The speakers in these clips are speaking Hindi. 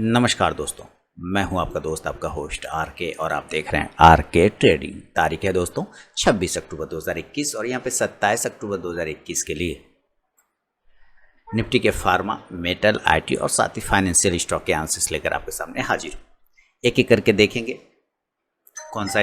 नमस्कार दोस्तों, मैं हूं आपका दोस्त, आपका होस्ट आर के, और आप देख रहे हैं आर के ट्रेडिंग। तारीख है दोस्तों 26 अक्टूबर 2021 और यहाँ पे 27 अक्टूबर 2021 के लिए निफ्टी के फार्मा, मेटल, आईटी और साथ ही फाइनेंशियल स्टॉक के आंसर्स लेकर आपके सामने हाजिर हूँ। एक एक करके देखेंगे कौन सा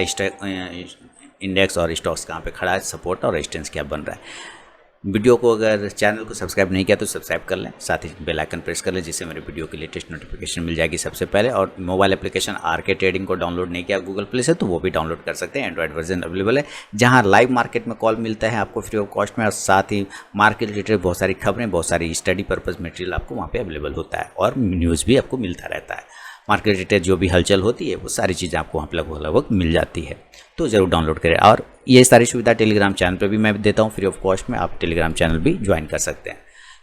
इंडेक्स और स्टॉक्स कहाँ पे खड़ा है, सपोर्ट और रेजिस्टेंस क्या बन रहा है। वीडियो को अगर चैनल को सब्सक्राइब नहीं किया तो सब्सक्राइब कर लें, साथ ही बेल आइकन प्रेस कर लें जिससे मेरे वीडियो की लेटेस्ट नोटिफिकेशन मिल जाएगी सबसे पहले। और मोबाइल एप्लीकेशन आर के ट्रेडिंग को डाउनलोड नहीं किया गूगल प्ले से तो वो भी डाउनलोड कर सकते हैं। एंड्रॉइड वर्जन अवेलेबल है जहां लाइव मार्केट में कॉल मिलता है आपको फ्री ऑफ कॉस्ट में, और साथ ही मार्केट रिलेटेड बहुत सारी खबरें, बहुत सारी स्टडी पर्पज़ मटेरियल आपको वहाँ पर अवेलेबल होता है और न्यूज़ भी आपको मिलता रहता है। मार्केट रिलेटेड जो भी हलचल होती है वो सारी चीज़ें आपको वहाँ पर लगभग मिल जाती है, तो ज़रूर डाउनलोड करें। और ये सारी सुविधा टेलीग्राम चैनल पे भी मैं देता हूँ फ्री ऑफ कॉस्ट में, आप टेलीग्राम चैनल भी ज्वाइन कर सकते हैं।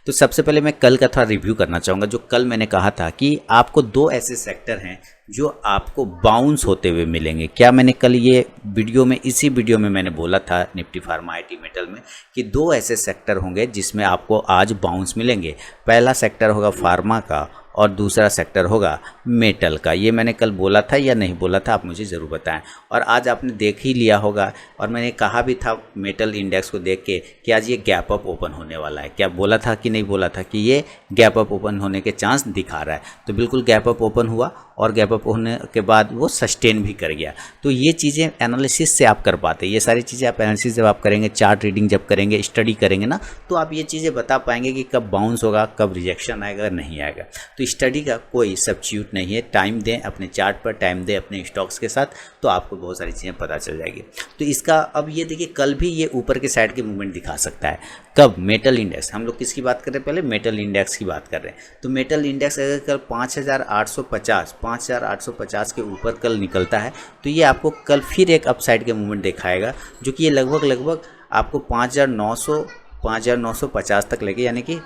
तो सबसे पहले मैं कल का थोड़ा रिव्यू करना चाहूँगा। जो कल मैंने कहा था कि आपको दो ऐसे सेक्टर हैं जो आपको बाउंस होते हुए मिलेंगे। क्या मैंने कल ये वीडियो में, इसी वीडियो में मैंने बोला था निफ्टी फार्मा आईटी मेटल में कि दो ऐसे सेक्टर होंगे जिसमें आपको आज बाउंस मिलेंगे। पहला सेक्टर होगा फार्मा का और दूसरा सेक्टर होगा मेटल का। ये मैंने कल बोला था या नहीं बोला था, आप मुझे ज़रूर बताएं। और आज आपने देख ही लिया होगा, और मैंने कहा भी था मेटल इंडेक्स को देख के कि आज ये गैप अप ओपन होने वाला है। क्या बोला था कि नहीं बोला था कि ये गैप अप ओपन होने के चांस दिखा रहा है। तो बिल्कुल गैप अप ओपन हुआ और गैप अप होने के बाद वो सस्टेन भी कर गया। तो ये चीज़ें एनालिसिस से आप कर पाते हैं। ये सारी चीज़ें आप एनालिसिस जब आप करेंगे, चार्ट रीडिंग जब करेंगे, स्टडी करेंगे ना, तो आप ये चीज़ें बता पाएंगे कि कब बाउंस होगा, कब रिजेक्शन आएगा, नहीं आएगा। तो स्टडी का कोई सब्स्टिट्यूट नहीं है। टाइम दें अपने चार्ट पर, टाइम दें अपने स्टॉक्स के साथ, तो आपको बहुत सारी चीज़ें पता चल जाएगी। तो इसका अब ये देखिए, कल भी ये ऊपर के साइड के मूवमेंट दिखा सकता है। कब? Metal index. हम लोग किसकी बात कर रहे हैं? पहले मेटल इंडेक्स की बात कर रहे हैं। तो मेटल इंडेक्स अगर कल 5850 के ऊपर कल निकलता है तो ये आपको कल फिर एक अपसाइड के मूवमेंट दिखाएगा, जो कि ये लगभग आपको 5950 तक लेके, यानी कि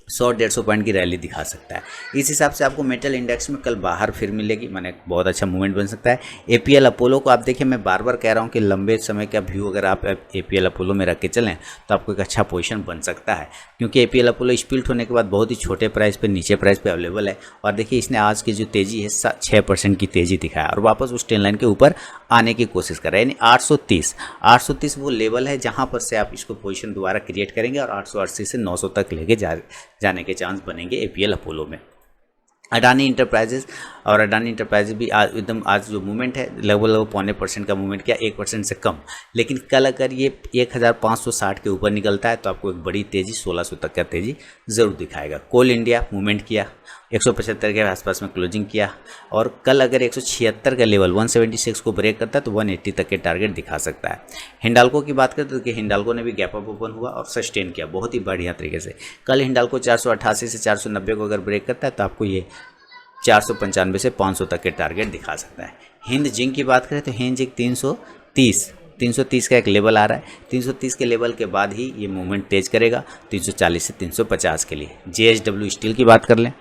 100-150 पॉइंट की रैली दिखा सकता है। इस हिसाब से आपको मेटल इंडेक्स में कल बाहर फिर मिलेगी, माने बहुत अच्छा मूवमेंट बन सकता है। एपीएल अपोलो को आप देखिए, मैं बार बार कह रहा हूँ कि लंबे समय का व्यू अगर आप एपीएल अपोलो में रख के चलें तो आपको एक अच्छा पोजीशन बन सकता है, क्योंकि एपीएल अपोलो स्पिल्ट होने के बाद बहुत ही छोटे प्राइस पे, नीचे प्राइस पे अवेलेबल है। और देखिए इसने आज की जो तेज़ी है 6% की तेज़ी दिखाया और वापस उस ट्रेंड लाइन के ऊपर आने की कोशिश कर रहा है। यानी 830 वो लेवल है जहाँ पर से आप इसको पोजीशन दोबारा क्रिएट करेंगे और 880 से 900 तक लेके जाने के चांस बनेंगे एपीएल अपोलो में। अडानी इंटरप्राइजेज भी आज जो मूवमेंट है लगभग 0.25% का मूवमेंट किया, 1% से कम। लेकिन कल अगर ये 1560 के ऊपर निकलता है तो आपको एक बड़ी तेज़ी 1600 तक का तेज़ी ज़रूर दिखाएगा। कोल इंडिया मूवमेंट किया, 175 के आसपास में क्लोजिंग किया, और कल अगर 176 का लेवल 176 को ब्रेक करता है तो 180 तक के टारगेट दिखा सकता है। हिंडाल्को की बात करते तो हिंडाल्को ने भी गैप अप ओपन हुआ और सस्टेन किया बहुत ही बढ़िया तरीके से। कल हिंडाल्को 488 से 490 को अगर ब्रेक करता है तो आपको ये 495 से 500 तक के टारगेट दिखा सकता है। हिंद जिंक की बात करें तो हिंद जिंक 330 का एक लेवल आ रहा है। 330 के लेवल के बाद ही ये मूवमेंट तेज करेगा 340 से 350 के लिए। जेएसडब्ल्यू स्टील की बात कर लें,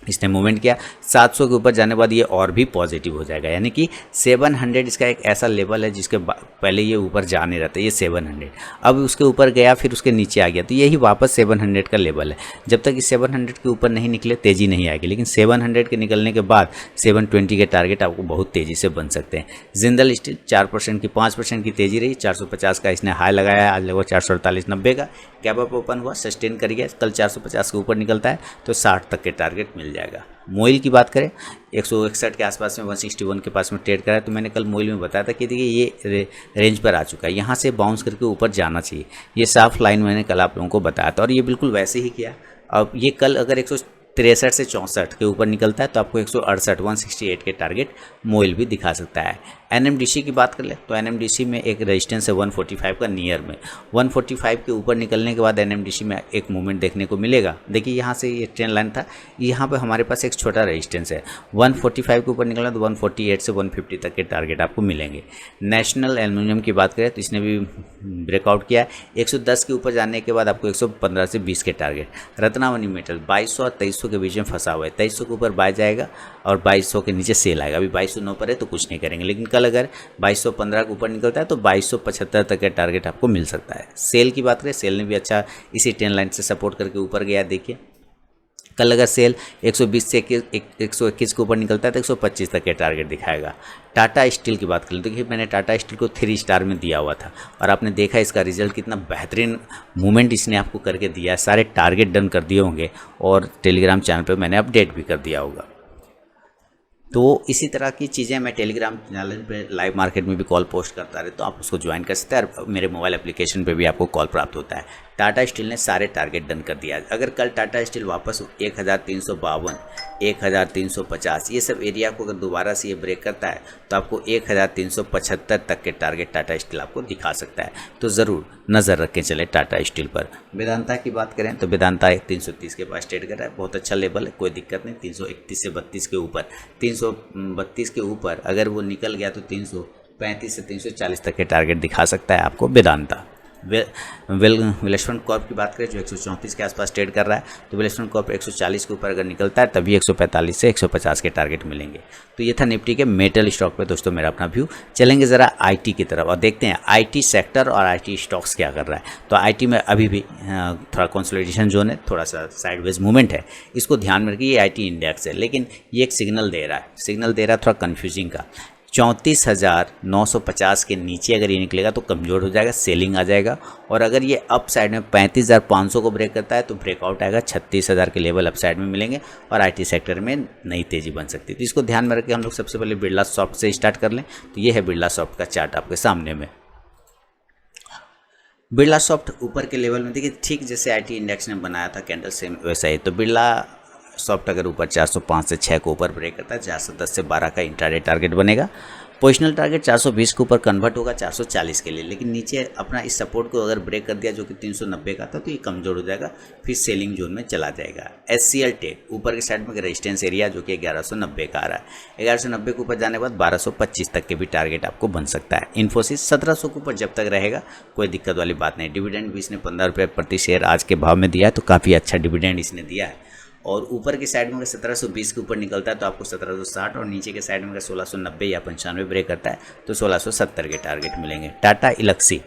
इसने मूवमेंट किया 700 के ऊपर जाने के बाद ये और भी पॉजिटिव हो जाएगा, यानी कि 700 इसका एक ऐसा लेवल है जिसके पहले ये ऊपर जा नहीं रहता, ये 700 अब उसके ऊपर गया फिर उसके नीचे आ गया, तो यही वापस 700 का लेवल है। जब तक इस 700 के ऊपर नहीं निकले तेज़ी नहीं आएगी, लेकिन 700 के निकलने के बाद 720 के टारगेट आपको बहुत तेज़ी से बन सकते हैं। जिंदल स्टील 5% की तेज़ी रही, 450 का इसने हाई लगाया है, आज लगभग 448-90 का गैप अप ओपन हुआ, सस्टेन कर गया। कल 450 के ऊपर निकलता है तो 60 तक के टारगेट मिल जाएगा। मोइल की बात करें 161 के आसपास में 161 के पास में ट्रेड करा है, तो मैंने कल मोइल में बताया था कि देखिए ये रेंज पर आ चुका है, यहाँ से बाउंस करके ऊपर जाना चाहिए। ये साफ लाइन मैंने कल आप लोगों को बताया था और ये बिल्कुल वैसे ही किया। अब ये कल अगर 163 से 64 के ऊपर निकलता है तो आपको 168 के टारगेट मोइल भी दिखा सकता है। एनएमडीसी की बात कर ले तो एनएमडीसी में एक रेजिस्टेंस है 145 का नियर में। 145 के ऊपर निकलने के बाद एनएमडीसी में एक मूवमेंट देखने को मिलेगा। देखिए यहाँ से ये ट्रेंड लाइन था, यहाँ पे हमारे पास एक छोटा रेजिस्टेंस है। 145 के ऊपर निकलना तो 148 से 150 तक के टारगेट आपको मिलेंगे। नेशनल एल्युमिनियम की बात करें तो इसने भी ब्रेकआउट किया है। 110 के ऊपर जाने के बाद आपको 115 से 20 के टारगेट। रत्नावनी मेटल 2200 और 2300 के बीच में फंसा हुआ है। 2300 के ऊपर बाय जाएगा और 2200 के नीचे सेल आएगा। अभी 2209 पर है तो कुछ नहीं करेंगे, लेकिन कल अगर 2215 के ऊपर निकलता है तो 2275 तक का टारगेट आपको मिल सकता है। सेल की बात करें, सेल ने भी अच्छा इसी ट्रेंड लाइन से सपोर्ट करके ऊपर गया। देखिए कल अगर सेल 120 से 121 के ऊपर निकलता है तो 125 तक के टारगेट दिखाएगा। टाटा स्टील की बात कर लें तो देखिए मैंने टाटा स्टील को 3 स्टार में दिया हुआ था और आपने देखा इसका रिजल्ट कितना बेहतरीन मूवमेंट इसने आपको करके दिया है। सारे टारगेट डन कर दिए होंगे और टेलीग्राम चैनल पे मैंने अपडेट भी कर दिया होगा। तो इसी तरह की चीज़ें मैं टेलीग्राम चैनल पे लाइव मार्केट में भी कॉल पोस्ट करता रहे, तो आप उसको ज्वाइन कर सकते हैं और मेरे मोबाइल एप्लीकेशन पे भी आपको कॉल प्राप्त होता है। टाटा स्टील ने सारे टारगेट डन कर दिया। अगर कल टाटा स्टील वापस 1352, 1350 ये सब एरिया को अगर दोबारा से ये ब्रेक करता है तो आपको 1375 तक के टारगेट टाटा स्टील आपको दिखा सकता है। तो ज़रूर नज़र रखें चले टाटा स्टील पर। वेदांता की बात करें तो वेदांता 330 के पास ट्रेड कर रहा है, बहुत अच्छा लेवल है, कोई दिक्कत नहीं। 331 से 32 के ऊपर, 332 के ऊपर अगर वो निकल गया तो 335 से 340 तक के टारगेट दिखा सकता है आपको वेदांता। वेलस्पन कॉर्प की बात करें जो 134 के आसपास ट्रेड कर रहा है, तो वेलस्पन कॉर्प 140 के ऊपर अगर निकलता है तभी 145 से 150 के टारगेट मिलेंगे। तो ये था निफ्टी के मेटल स्टॉक पे दोस्तों मेरा अपना व्यू। चलेंगे ज़रा आईटी की तरफ और देखते हैं आईटी सेक्टर और आईटी स्टॉक्स क्या कर रहा है। तो आईटी में अभी भी थोड़ा कंसोलिडेशन जोन है, थोड़ा सा साइडवेज मूवमेंट है, इसको ध्यान में रखिए। ये आईटी इंडेक्स है लेकिन ये एक सिग्नल दे रहा है थोड़ा कन्फ्यूजिंग का। 34,950 के नीचे अगर ये निकलेगा तो कमज़ोर हो जाएगा, सेलिंग आ जाएगा। और अगर ये अप साइड में 35,500 को ब्रेक करता है तो ब्रेकआउट आएगा, 36,000 के लेवल अप साइड में मिलेंगे और आईटी सेक्टर में नई तेज़ी बन सकती है। तो इसको ध्यान में रख के हम लोग सबसे पहले बिरला सॉफ्ट से स्टार्ट कर लें। तो ये है बिरला सॉफ्ट का चार्ट आपके सामने में। बिरला सॉफ्ट ऊपर के लेवल में देखिए ठीक जैसे आईटी इंडेक्स ने बनाया था कैंडल सेम वैसा ही। तो बिरला सॉफ्ट अगर ऊपर 405 से 6 को ऊपर ब्रेक करता है, 410 से 12 का इंट्राडे टारगेट बनेगा। पोजिशनल टारगेट 420 के ऊपर कन्वर्ट होगा 440 के लिए, लेकिन नीचे अपना इस सपोर्ट को अगर ब्रेक कर दिया जो कि 390 का था तो ये कमज़ोर हो जाएगा, फिर सेलिंग जोन में चला जाएगा। एचसीएल टेक ऊपर के साइड में रेजिस्टेंस एरिया जो कि 1190 का आ रहा है, 1190 के ऊपर जाने के बाद 1225 तक के भी टारगेट आपको बन सकता है। इन्फोसिस 1700 के ऊपर जब तक रहेगा कोई दिक्कत वाली बात नहीं। डिविडेंड भी इसने 15 रुपये प्रति शेयर आज के भाव में दिया है, तो काफ़ी अच्छा डिविडेंड इसने दिया है। और ऊपर के साइड में अगर 1720 के ऊपर निकलता है तो आपको 1760 और नीचे के साइड में अगर 1690 या 95 ब्रेक करता है तो 1670 के टारगेट मिलेंगे। टाटा इलक्सी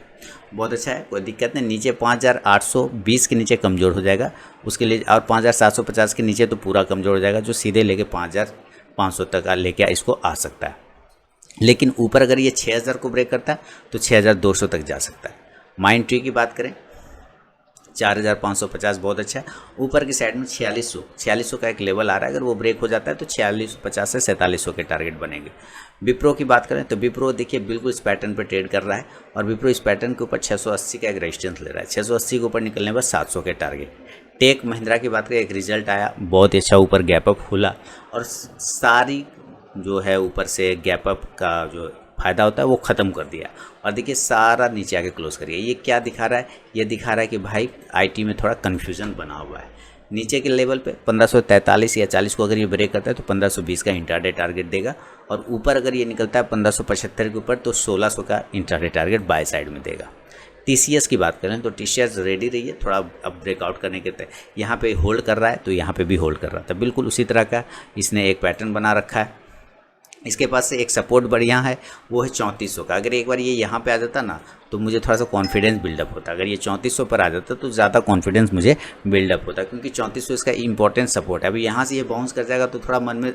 बहुत अच्छा है, कोई दिक्कत नहीं। नीचे 5820 के नीचे कमज़ोर हो जाएगा उसके लिए, और 5750 के नीचे तो पूरा कमज़ोर हो जाएगा, जो सीधे लेके 5500 तक लेके इसको आ सकता है। लेकिन ऊपर अगर ये 6000 को ब्रेक करता है तो 6200 तक जा सकता है। माइंड ट्री की बात करें 4550 बहुत अच्छा है। ऊपर की साइड में 4600 का एक लेवल आ रहा है, अगर वो ब्रेक हो जाता है तो 4650 से 4700 के टारगेट बनेंगे। विप्रो की बात करें तो विप्रो देखिए बिल्कुल इस पैटर्न पर ट्रेड कर रहा है और विप्रो इस पैटर्न के ऊपर 680 का एक रेजिस्टेंस ले रहा है, 680 के ऊपर निकलने पर 700 के टारगेट। टेक महिंद्रा की बात करें एक रिजल्ट आया बहुत ही अच्छा, ऊपर गैप अप खुला और सारी जो है ऊपर से गैप अप का जो फ़ायदा होता है वो ख़त्म कर दिया और देखिए सारा नीचे आके क्लोज कर गया। ये क्या दिखा रहा है? ये दिखा रहा है कि भाई आईटी में थोड़ा कन्फ्यूजन बना हुआ है। नीचे के लेवल पे 1543 या 40 को अगर ये ब्रेक करता है तो 1520 का इंट्राडे टारगेट देगा और ऊपर अगर ये निकलता है 1575 के ऊपर तो 1600 का इंट्राडे टारगेट बाय साइड में देगा। टीसीएस की बात करें तो टीसीएस रेडी रही है थोड़ा अब ब्रेकआउट करने के तय, यहाँ पे होल्ड कर रहा है तो यहाँ पे भी होल्ड कर रहा था, बिल्कुल उसी तरह का इसने एक पैटर्न बना रखा है। इसके पास से एक सपोर्ट बढ़िया है वो है 3400 का। अगर एक बार ये यहाँ पे आ जाता ना तो मुझे थोड़ा सा कॉन्फिडेंस बिल्डअप होता। अगर ये 3400 पर आ जाता तो ज़्यादा कॉन्फिडेंस मुझे बिल्डअप होता, क्योंकि 3400 इसका इंपॉर्टेंट सपोर्ट है। अभी यहाँ से ये बाउंस कर जाएगा तो थोड़ा मन में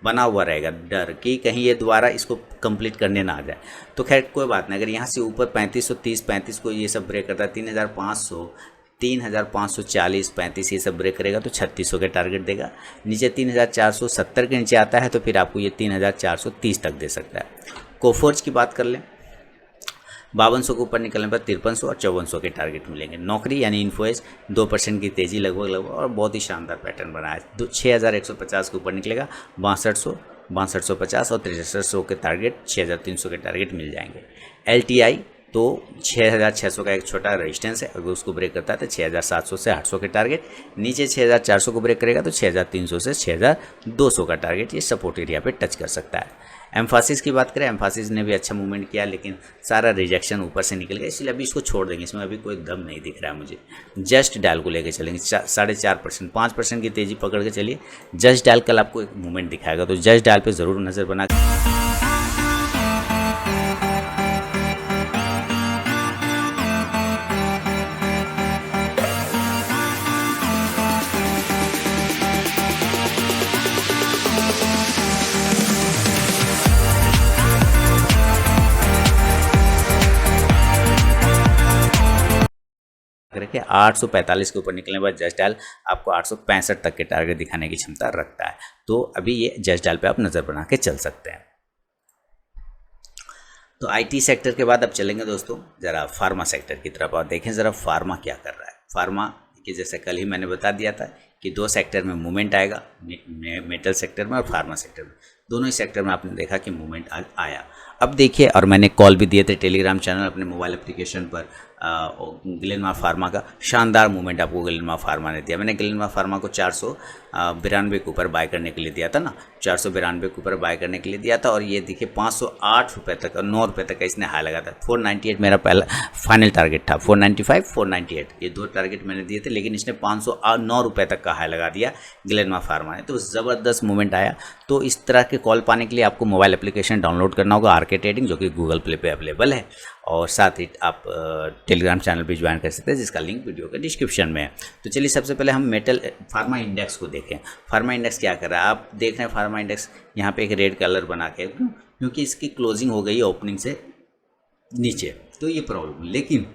बना हुआ रहेगा डर कि कहीं ये दोबारा इसको कंप्लीट करने ना आ जाए। तो खैर कोई बात नहीं, अगर यहाँ से ऊपर 3530-35 को ये सब ब्रेक करता है, 3500 3540 35 ये सब ब्रेक करेगा तो 3600 के टारगेट देगा। नीचे 3470 के नीचे आता है तो फिर आपको ये 3430 तक दे सकता है। कोफोर्ज की बात कर लें 5200 के ऊपर निकलने पर 5300 और 5400 के टारगेट मिलेंगे। नौकरी यानी इन्फोएस 2% की तेज़ी लगभग और बहुत ही शानदार पैटर्न बना है। 6150 के ऊपर निकलेगा 6200 6250 और 6300 के टारगेट 6300 के टारगेट मिल जाएंगे। एलटीआई तो 6600 का एक छोटा रेजिस्टेंस है, अगर उसको ब्रेक करता है तो 6700 से 800 के टारगेट। नीचे 6400 को ब्रेक करेगा तो 6300 से 6200 का टारगेट ये सपोर्ट एरिया पे टच कर सकता है। एम्फासिस की बात करें, एम्फासिस ने भी अच्छा मूवमेंट किया लेकिन सारा रिजेक्शन ऊपर से निकल गया, इसलिए अभी इसको छोड़ देंगे, इसमें अभी कोई दम नहीं दिख रहा है मुझे। जस्ट डायल को लेकर चलेंगे 4.5% 5% की तेज़ी पकड़ के चलिए। जस्ट डायल कल आपको एक मूवमेंट दिखाएगा तो जस्ट डायल पर ज़रूर नज़र बना रखें 845 के ऊपर निकलने के बाद जस्ट डायल आपको 865 तक के टारगेट दिखाने की क्षमता रखता है। तो अभी ये जस्ट डायल पे आप नज़र बना के चल सकते हैं। तो आईटी सेक्टर के बाद अब चलेंगे दोस्तों जरा फार्मा सेक्टर की तरफ और देखें ज़रा फार्मा क्या कर रहा है। फार्मा कि जैसे कल ही मैंने बता दिया था कि दो सेक्टर में मूवमेंट आएगा, मेटल सेक्टर में और फार्मा सेक्टर में। दोनों ही सेक्टर में आपने देखा कि मूवमेंट आया। अब देखिए, और मैंने कॉल भी दिए थे टेलीग्राम चैनल अपने मोबाइल एप्लीकेशन पर, ग्लेनमार्क फार्मा का शानदार मूवमेंट आपको ग्लेनमार्क फार्मा ने दिया। मैंने ग्लेनमार्क फार्मा को 492 के ऊपर बाय करने के लिए दिया था ना, 492 के ऊपर बाय करने के लिए दिया था और ये देखिए 508 रुपये तक और 9 रुपये तक का इसने हाई लगा था। 498 मेरा पहला फाइनल टारगेट था, 495 498 ये दो टारगेट मैंने दिए थे, लेकिन इसने 509 रुपये तक का हाई लगा दिया ग्लेनमार्क फार्मा ने। तो ज़बरदस्त मूवमेंट आया। तो इस तरह के कॉल पाने के लिए आपको मोबाइल एप्लीकेशन डाउनलोड करना होगा आरके ट्रेडिंग, जो कि गूगल प्ले पे अवेलेबल है, और साथ ही आप टेलीग्राम चैनल भी ज्वाइन कर सकते हैं जिसका लिंक वीडियो के डिस्क्रिप्शन में है। तो चलिए सबसे पहले हम मेटल फार्मा इंडेक्स को देखें। फार्मा इंडेक्स क्या कर रहा है, आप देख रहे हैं फार्मा इंडेक्स यहाँ पे एक रेड कलर बना के, क्योंकि इसकी क्लोजिंग हो गई है ओपनिंग से नीचे, तो ये प्रॉब्लम। लेकिन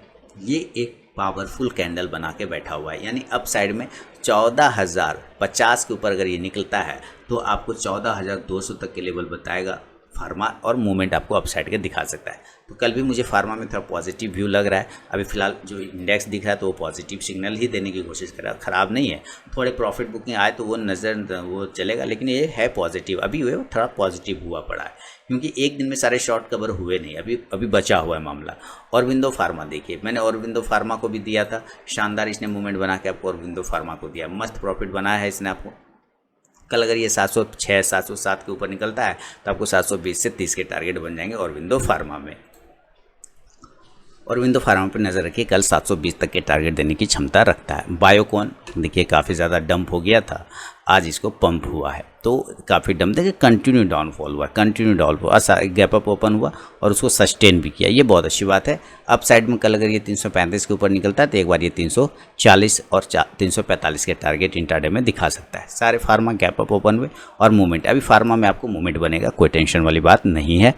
ये एक पावरफुल कैंडल बना के बैठा हुआ है, यानी अप साइड में 14,050 के ऊपर अगर ये निकलता है तो आपको 14,200 तक के लेवल बताएगा फार्मा, और मूवमेंट आपको अपसाइड के दिखा सकता है। तो कल भी मुझे फार्मा में थोड़ा पॉजिटिव व्यू लग रहा है। अभी फिलहाल जो इंडेक्स दिख रहा है तो वो पॉजिटिव सिग्नल ही देने की कोशिश कर रहा है, ख़राब नहीं है। थोड़े प्रॉफिट बुकिंग आए तो वो चलेगा, लेकिन ये है पॉजिटिव। अभी वो थोड़ा पॉजिटिव हुआ पड़ा है क्योंकि एक दिन में सारे शॉर्ट कवर हुए नहीं, अभी बचा हुआ है मामला। औरबिंदो फार्मा देखिए, मैंने औरबिंदो फार्मा को भी दिया था, शानदार इसने मूवमेंट बना के आपको औरबिंदो फार्मा को दिया, मस्त प्रॉफिट बनाया है इसने आपको। कल अगर ये 706 707 के ऊपर निकलता है तो आपको 720 से 30 के टारगेट बन जाएंगे औरबिंदो फार्मा में। औरबिंदो फार्मा पर नज़र रखिए, कल 720 तक के टारगेट देने की क्षमता रखता है। बायोकॉन देखिए काफ़ी ज़्यादा डंप हो गया था, आज इसको पंप हुआ है, तो काफ़ी डंप देखिए, कंटिन्यू डाउनफॉल हुआ, continue downfall, gap up open हुआ और उसको सस्टेन भी किया, ये बहुत अच्छी बात है। अप साइड में कल अगर ये 335 के ऊपर निकलता है तो एक बार ये 340 और 345 के टारगेट इंट्राडे में दिखा सकता है। सारे फार्मा गैप अप ओपन हुए और मूवमेंट, अभी फार्मा में आपको मूवमेंट बनेगा, कोई टेंशन वाली बात नहीं है।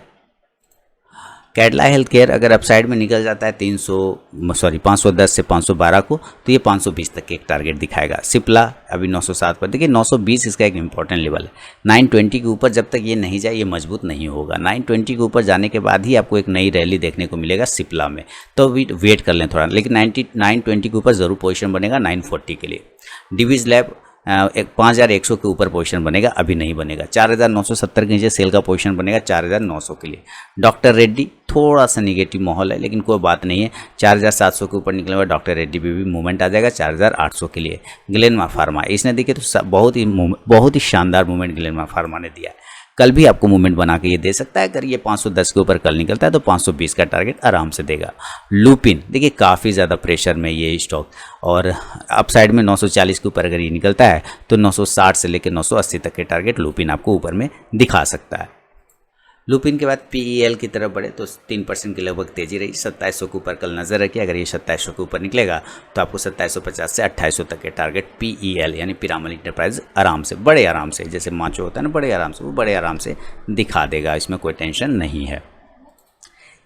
कैडला हेल्थ केयर अगर अपसाइड में निकल जाता है 510 से 512 को तो ये 520 तक के एक टारगेट दिखाएगा। सिप्ला अभी 907 पर, देखिए 920 इसका एक इंपॉर्टेंट लेवल है। 920 के ऊपर जब तक ये नहीं जाए ये मजबूत नहीं होगा। 920 के ऊपर जाने के बाद ही आपको एक नई रैली देखने को मिलेगा सिप्ला में, तो वेट कर लें थोड़ा, लेकिन 920 के ऊपर ज़रूर पोजीशन बनेगा 940 के लिए। डिवीज लैब 5100 के ऊपर पोजीशन बनेगा, अभी नहीं बनेगा। 4970 के नीचे सेल का पोजीशन बनेगा 4900 के लिए। डॉक्टर रेड्डी थोड़ा सा निगेटिव माहौल है, लेकिन कोई बात नहीं है, 4700 के ऊपर निकले हुआ डॉक्टर रेड्डी भी मूवमेंट आ जाएगा 4800 के लिए। ग्लेनमार्क फार्मा इसने देखिए तो बहुत ही शानदार मूवमेंट ग्लेनमार्क फार्मा ने दिया है। कल भी आपको मूवमेंट बना के ये दे सकता है, अगर ये 510 के ऊपर कल निकलता है तो 520 का टारगेट आराम से देगा। लुपिन देखिए काफ़ी ज़्यादा प्रेशर में ये स्टॉक, और अपसाइड में 940 के ऊपर अगर ये निकलता है तो 960 से लेकर 980 तक के टारगेट लुपिन आपको ऊपर में दिखा सकता है। लुपिन के बाद PEL की तरफ बढ़े तो 3% की लगभग तेजी रही, 2700 के ऊपर कल नज़र रखिए। अगर ये 2700 के ऊपर निकलेगा तो आपको 2750 से 2800 तक के टारगेट PEL यानी पिरामल इंटरप्राइज आराम से, बड़े आराम से, जैसे माचो होता है ना बड़े आराम से, वो बड़े आराम से दिखा देगा, इसमें कोई टेंशन नहीं है।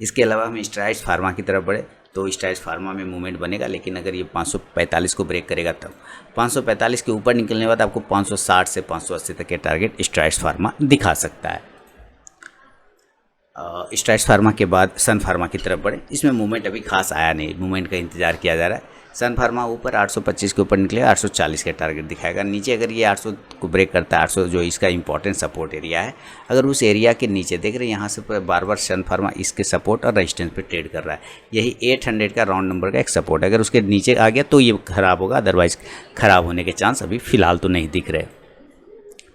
इसके अलावा हम स्ट्राइड्स फार्मा की तरफ बढ़े तो स्ट्राइड्स फार्मा में मूवमेंट बनेगा, लेकिन अगर ये 545 को ब्रेक करेगा तब 545 के ऊपर निकलने के बाद आपको 560 से 580 तक के टारगेट स्ट्राइड्स फार्मा दिखा सकता है। स्ट्राइड्स फार्मा के बाद सन फार्मा की तरफ बढ़े, इसमें मूवमेंट अभी खास आया नहीं, मूवमेंट का इंतजार किया जा रहा है। सन फार्मा ऊपर 825 के ऊपर निकलेगा, 840 के टारगेट दिखाएगा। नीचे अगर ये 800 को ब्रेक करता है, 800 जो इसका इंपॉर्टेंट सपोर्ट एरिया है, अगर उस एरिया के नीचे देख रहे हैं यहाँ से बार बार सन फार्मा इसके सपोर्ट और रेजिस्टेंस पे ट्रेड कर रहा है, यही 800 का राउंड नंबर का एक सपोर्ट है। अगर उसके नीचे आ गया तो ये खराब होगा, अदरवाइज खराब होने के चांस अभी फिलहाल तो नहीं दिख रहे।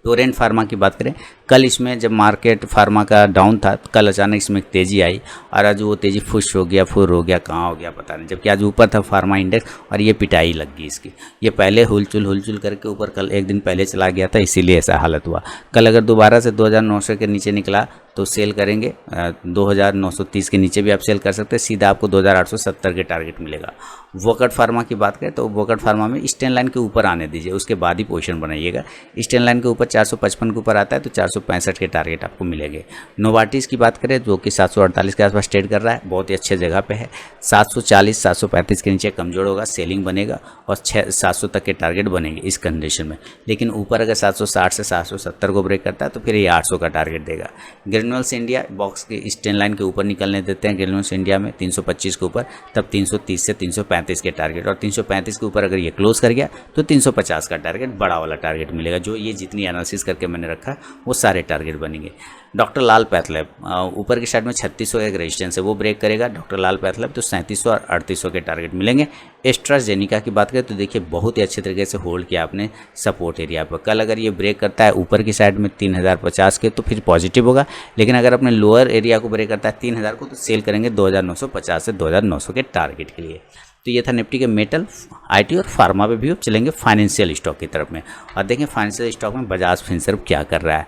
टोरेंट फार्मा की बात करें, कल इसमें जब मार्केट फार्मा का डाउन था तो कल अचानक इसमें एक तेज़ी आई और आज वो तेज़ी फुश हो गया, फुर हो गया, कहाँ हो गया पता नहीं, जबकि आज ऊपर था फार्मा इंडेक्स और ये पिटाई लग गई इसकी। ये पहले हुलचुल करके ऊपर कल एक दिन पहले चला गया था, इसीलिए ऐसा हालत हुआ। कल अगर दोबारा से 2900 के नीचे निकला तो सेल करेंगे 2930 के नीचे भी आप सेल कर सकते हैं, सीधा आपको 2870 के टारगेट मिलेगा। वोकट फार्मा की बात करें तो वोकट फार्मा में स्टैंड लाइन के ऊपर आने दीजिए, उसके बाद ही पोजीशन बनाइएगा। स्टैंड लाइन के ऊपर 455 के ऊपर आता है तो 465 के टारगेट आपको मिलेंगे। नोवार्टिस की बात करें जो कि 748 के आसपास ट्रेड कर रहा है, बहुत ही अच्छे जगह पे है। 740 735 के नीचे कमजोर होगा, सेलिंग बनेगा और 700 तक के टारगेट बनेंगे इस कंडीशन में। लेकिन ऊपर अगर 760 से 770 को ब्रेक करता है तो फिर ये 800 का टारगेट देगा। ग्रेन्यूल्स इंडिया बॉक्स के स्टैंड लाइन के ऊपर निकलने देते हैं ग्रेन्यूल्स इंडिया में 325 के ऊपर, तब 330 से 335 के टारगेट, और 335 के ऊपर अगर ये क्लोज कर गया तो 350 का टारगेट, बड़ा वाला टारगेट मिलेगा। जो ये जितनी एनालिसिस करके मैंने रखा वो सारे टारगेट बनेंगे। डॉक्टर लाल पैथलैब ऊपर की साइड में 3600 का एक रेजिस्टेंस है, वो ब्रेक करेगा डॉक्टर लाल पैथलैब तो 3700 और 3800 के टारगेट मिलेंगे। एस्ट्राजेनिका की बात करें तो देखिए बहुत ही अच्छे तरीके से होल्ड किया आपने सपोर्ट एरिया पर। कल अगर ये ब्रेक करता है ऊपर की साइड में 3050 के तो फिर पॉजिटिव होगा, लेकिन अगर अपने लोअर एरिया को ब्रेक करता है 3000 को तो सेल करेंगे 2950 से 2900 के टारगेट के लिए। तो ये था निफ्टी के मेटल, आईटी और फार्मा पे भी अब चलेंगे फाइनेंशियल स्टॉक की तरफ में, और देखें फाइनेंशियल स्टॉक में बजाज फिनसर्व क्या कर रहा है।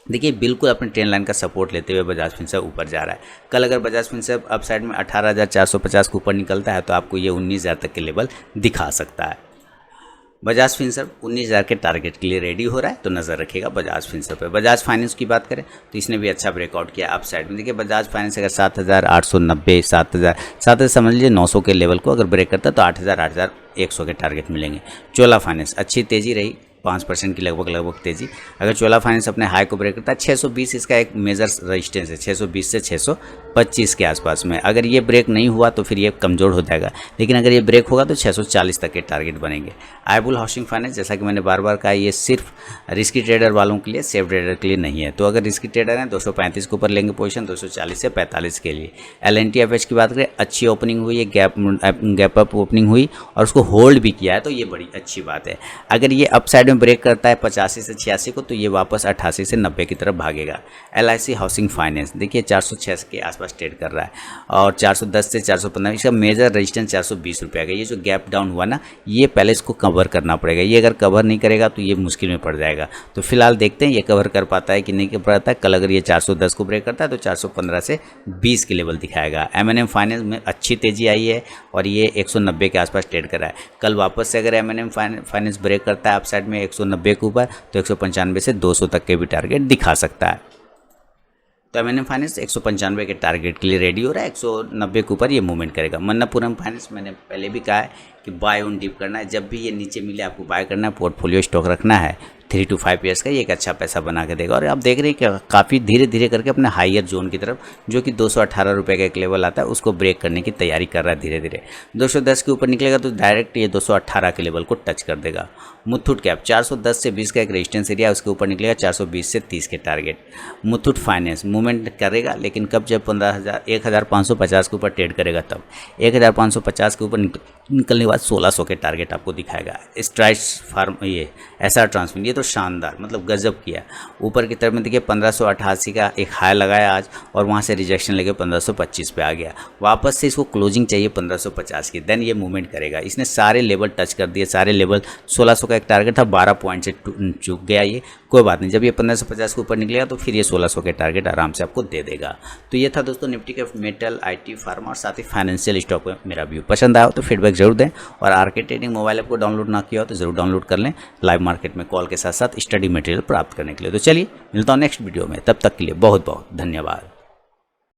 देखिए बिल्कुल अपने ट्रेंड लाइन का सपोर्ट लेते हुए बजाज फिनसर्व ऊपर जा रहा है। कल अगर बजाज फिनसर्व अप साइड में 18,450 के ऊपर निकलता है तो आपको ये 19,000 तक के लेवल दिखा सकता है। बजाज फिनसर्व 19,000 के टारगेट के लिए रेडी हो रहा है, तो नज़र रखिएगा बजाज फिनसर्व पे। बजाज फाइनेंस की बात करें तो इसने भी अच्छा ब्रेकआउट किया अप साइड में। देखिए बजाज फाइनेंस अगर 7,890 7,000 समझ लीजिए 900 के लेवल को अगर ब्रेक करता है तो 8,100 के टारगेट मिलेंगे। चोला फाइनेंस अच्छी तेज़ी रही, 5% की लगभग तेज़ी। अगर चोला फाइनेंस अपने हाई को ब्रेक करता है 620 इसका एक मेजर रेजिस्टेंस है, 620 से 625 के आसपास में। अगर ये ब्रेक नहीं हुआ तो फिर ये कमज़ोर हो जाएगा, लेकिन अगर ये ब्रेक होगा तो 640 तक के टारगेट बनेंगे। आईबुल हाउसिंग फाइनेंस जैसा कि मैंने बार बार कहा ये सिर्फ रिस्की ट्रेडर वालों के लिए, सेफ ट्रेडर के लिए नहीं है। तो अगर रिस्की ट्रेडर हैं 235 के ऊपर लेंगे पोजीशन, 240 से 45 के लिए। LNTFH की बात करें अच्छी ओपनिंग हुई है, गैप अप ओपनिंग हुई और उसको होल्ड भी किया है, तो ये बड़ी अच्छी बात है। अगर ये अप साइड में ब्रेक करता है 85 से 86 को तो ये वापस 88 से 90 की तरफ भागेगा। LIC हाउसिंग फाइनेंस देखिए 406 के आसपास ट्रेड कर रहा है और 410 से 415 इसका मेजर रेजिस्टेंस 420 रुपये का। ये जो गैप डाउन हुआ ना, ये पहले इसको कवर करना पड़ेगा। ये अगर कवर नहीं करेगा तो ये मुश्किल में पड़ जाएगा। तो फिलहाल देखते हैं ये कवर कर पाता है कि नहीं कर पाता है। कल अगर ये 410 को ब्रेक करता है तो 415 से 20 के लेवल दिखाएगा। M&M फाइनेंस में अच्छी तेज़ी आई है और ये 190 के आसपास ट्रेड कर रहा है। कल वापस से अगर M&M फाइनेंस ब्रेक करता है अपसाइड में 190 के ऊपर तो 195 से 200 तक के भी टारगेट दिखा सकता है। तो M&M फाइनेंस 195 के टारगेट के लिए रेडी हो रहा है, 190 के ऊपर ये मूवमेंट करेगा। मन्नापुरम फाइनेंस मैंने पहले भी कहा है कि बाय ऑन डिप करना है, जब भी ये नीचे मिले आपको बाय करना है, पोर्टफोलियो स्टॉक रखना है 3 to 5 ईयर्स का, ये एक अच्छा पैसा बना के देगा। और आप देख रहे हैं कि काफ़ी धीरे धीरे करके अपने हायर जोन की तरफ जो कि 218 रुपये का एक लेवल आता है उसको ब्रेक करने की तैयारी कर रहा है धीरे धीरे। 210 के ऊपर निकलेगा तो डायरेक्ट ये 218 के लेवल को टच कर देगा। मुथूट कैप 410 से 20 का एक रेजिस्टेंस एरिया, उसके ऊपर निकलेगा 420 से 30 के टारगेट। मुथूट फाइनेंस मूवमेंट करेगा, लेकिन कब, जब 15,550 के ऊपर ट्रेड करेगा तब। 1550 के ऊपर निकलने के बाद 1600 के टारगेट आपको दिखाएगा। स्ट्राइड्स फार्म ये SR ट्रांसमिट ये तो शानदार मतलब गजब किया। ऊपर की तरफ में देखिए 1588 का एक हाई लगाया आज और वहाँ से रिजेक्शन लेके 1525 पे आ गया। वापस से इसको क्लोजिंग चाहिए 1550 की, देन ये मूवमेंट करेगा। इसने सारे लेवल टच कर दिए, सारे लेवल। 1600 का एक टारगेट था, 12 पॉइंट से चूक गया ये, कोई बात नहीं। जब ये 1550 के ऊपर निकलेगा तो फिर ये 1600 के टारगेट आराम से आपको दे देगा। तो ये था दोस्तों निफ्टी के मेटल, IT, फार्मा और साथ ही फाइनेंशियल स्टॉक में मेरा व्यू। पसंद आया हो तो फीडबैक जरूर दें, और आरके ट्रेडिंग मोबाइल ऐप को डाउनलोड ना किया हो तो जरूर डाउनलोड कर लें लाइव मार्केट में कॉल के साथ साथ स्टडी मटेरियल प्राप्त करने के लिए। तो चलिए मिलता हूँ नेक्स्ट वीडियो में, तब तक के लिए बहुत बहुत धन्यवाद।